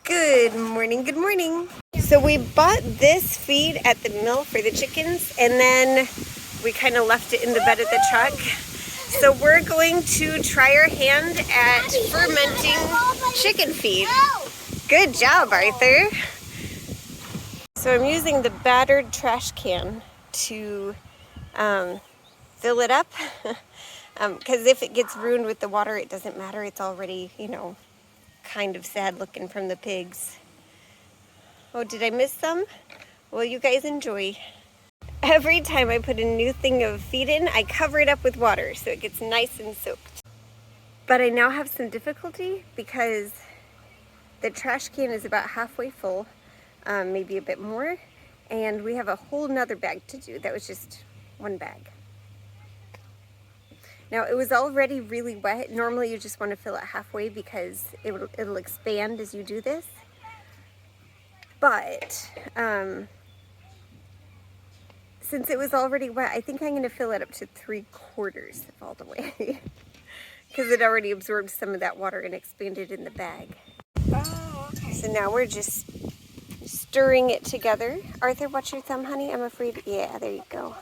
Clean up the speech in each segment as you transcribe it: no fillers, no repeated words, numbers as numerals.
Good morning, good morning. So we bought this feed at the mill for the chickens, and then we kind of left it in the bed of the truck. So we're going to try our hand at fermenting chicken feed. Good job, Arthur. So I'm using the battered trash can to fill it up, because if it gets ruined with the water, it doesn't matter. It's already, kind of sad looking from the pigs. Oh, did I miss some? Well, you guys enjoy. Every time I put a new thing of feed in, I cover it up with water so it gets nice and soaked. But I now have some difficulty because the trash can is about halfway full, maybe a bit more, and we have a whole nother bag to do. That was just one bag. Now, it was already really wet. Normally you just want to fill it halfway because it'll expand as you do this. But since it was already wet, I think I'm going to fill it up to 3/4 of all the way because it already absorbed some of that water and expanded in the bag. Oh, okay. So now we're just stirring it together. Arthur, watch your thumb, honey. I'm afraid. Yeah, there you go.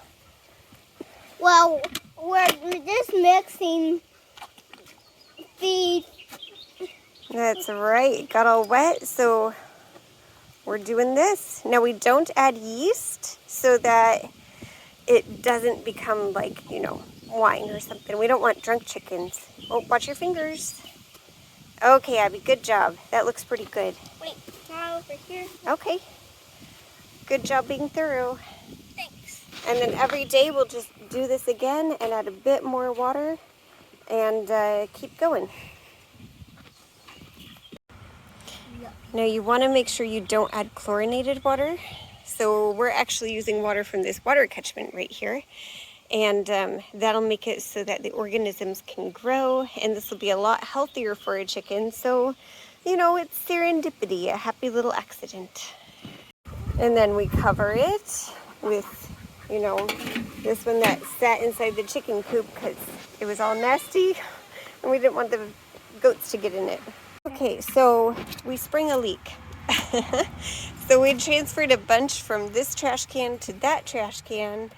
Well, we're just mixing feed. That's right. It got all wet, so we're doing this. Now we don't add yeast so that it doesn't become like, wine or something. We don't want drunk chickens. Oh, watch your fingers. Okay, Abby, good job. That looks pretty good. Wait, not over here. Okay. Good job being thorough. Thanks. And then every day we'll just do this again and add a bit more water and keep going. Now you want to make sure you don't add chlorinated water. So we're actually using water from this water catchment right here. And that'll make it so that the organisms can grow, and this will be a lot healthier for a chicken. So, it's serendipity, a happy little accident. And then we cover it with, this one that sat inside the chicken coop because it was all nasty and we didn't want the goats to get in it. Okay, so we sprung a leak. So we transferred a bunch from this trash can to that trash can.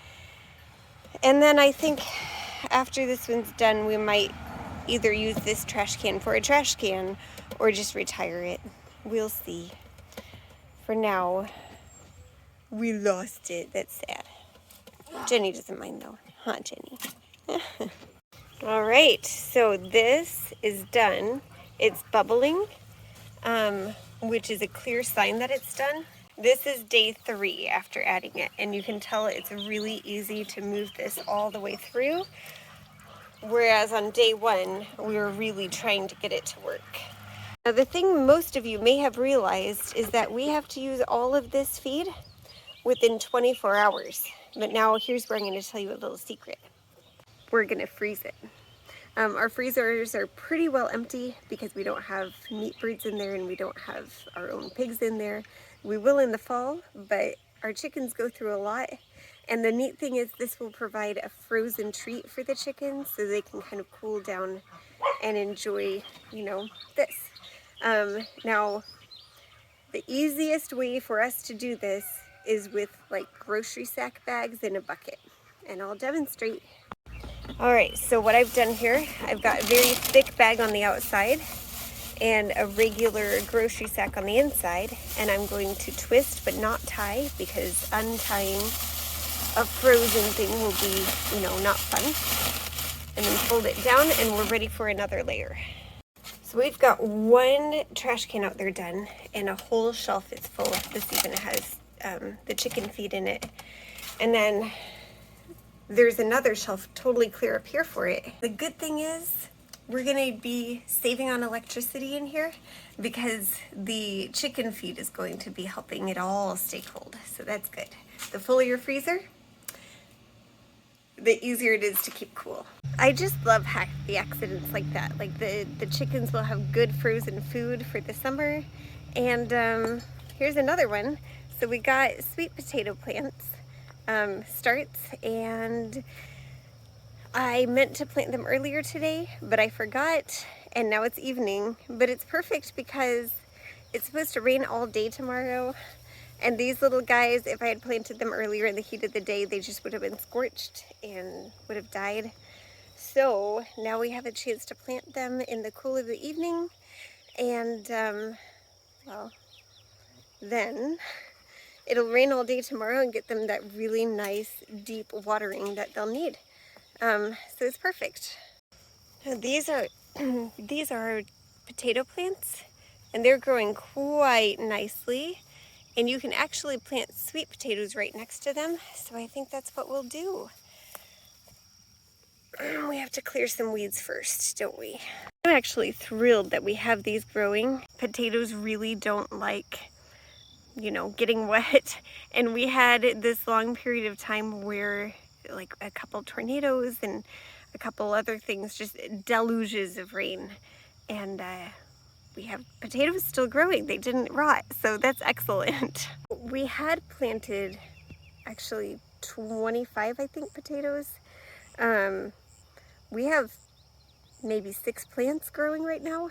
And then I think after this one's done, we might either use this trash can for a trash can or just retire it. We'll see. For now, we lost it. That's sad. Jenny doesn't mind though. Huh, Jenny? All right, so this is done. It's bubbling, which is a clear sign that it's done. This is day 3 after adding it, and you can tell it's really easy to move this all the way through, whereas on day 1, we were really trying to get it to work. Now, the thing most of you may have realized is that we have to use all of this feed within 24 hours. But now here's where I'm going to tell you a little secret. We're going to freeze it. Our freezers are pretty well empty because we don't have meat birds in there and we don't have our own pigs in there. We will in the fall, but our chickens go through a lot. And the neat thing is this will provide a frozen treat for the chickens so they can kind of cool down and enjoy, this. Now, the easiest way for us to do this is with like grocery sack bags in a bucket. And I'll demonstrate. All right, so what I've done here, I've got a very thick bag on the outside and a regular grocery sack on the inside, and I'm going to twist but not tie because untying a frozen thing will be, not fun. And then fold it down and we're ready for another layer. So we've got one trash can out there done and a whole shelf is full. This even has the chicken feed in it. And then there's another shelf totally clear up here for it. The good thing is we're gonna be saving on electricity in here because the chicken feed is going to be helping it all stay cold. So that's good. The fuller your freezer, the easier it is to keep cool. I just love happy accidents like that. Like the chickens will have good frozen food for the summer. And here's another one. So we got sweet potato plants. Starts, and I meant to plant them earlier today, but I forgot, and now it's evening. But it's perfect because it's supposed to rain all day tomorrow. And these little guys, if I had planted them earlier in the heat of the day, they just would have been scorched and would have died. So now we have a chance to plant them in the cool of the evening. And, well, then it'll rain all day tomorrow and get them that really nice, deep watering that they'll need. So it's perfect. Now these are these are potato plants, and they're growing quite nicely. And you can actually plant sweet potatoes right next to them, so I think that's what we'll do. We have to clear some weeds first, don't we? I'm actually thrilled that we have these growing. Potatoes really don't like, you know, getting wet. And we had this long period of time where like a couple tornadoes and a couple other things, just deluges of rain. And we have potatoes still growing. They didn't rot, so that's excellent. We had planted actually 25, I think, potatoes. We have maybe 6 plants growing right now,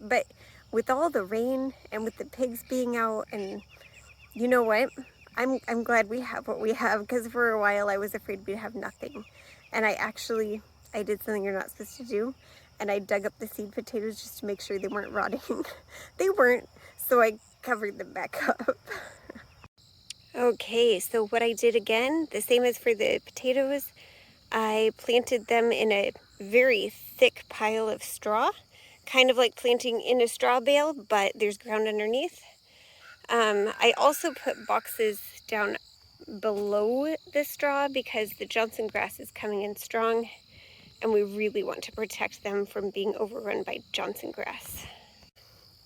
but with all the rain and with the pigs being out, and you know what? I'm glad we have what we have, because for a while I was afraid we'd have nothing. And I did something you're not supposed to do, and I dug up the seed potatoes just to make sure they weren't rotting. They weren't, so I covered them back up. Okay, so what I did again, the same as for the potatoes, I planted them in a very thick pile of straw, kind of like planting in a straw bale, but there's ground underneath. I also put boxes down below the straw because the Johnson grass is coming in strong, and we really want to protect them from being overrun by Johnson grass.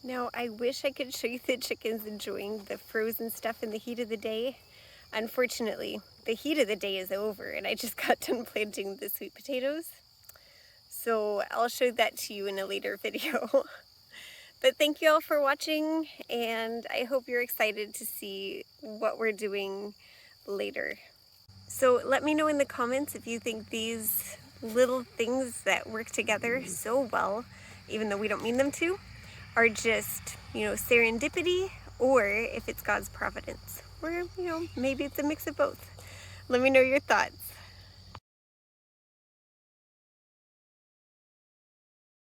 Now, I wish I could show you the chickens enjoying the frozen stuff in the heat of the day. Unfortunately, the heat of the day is over, and I just got done planting the sweet potatoes. So I'll show that to you in a later video. But thank you all for watching, and I hope you're excited to see what we're doing later. So let me know in the comments if you think these little things that work together so well, even though we don't mean them to, are just, you know, serendipity, or if it's God's providence, or, you know, maybe it's a mix of both. Let me know your thoughts.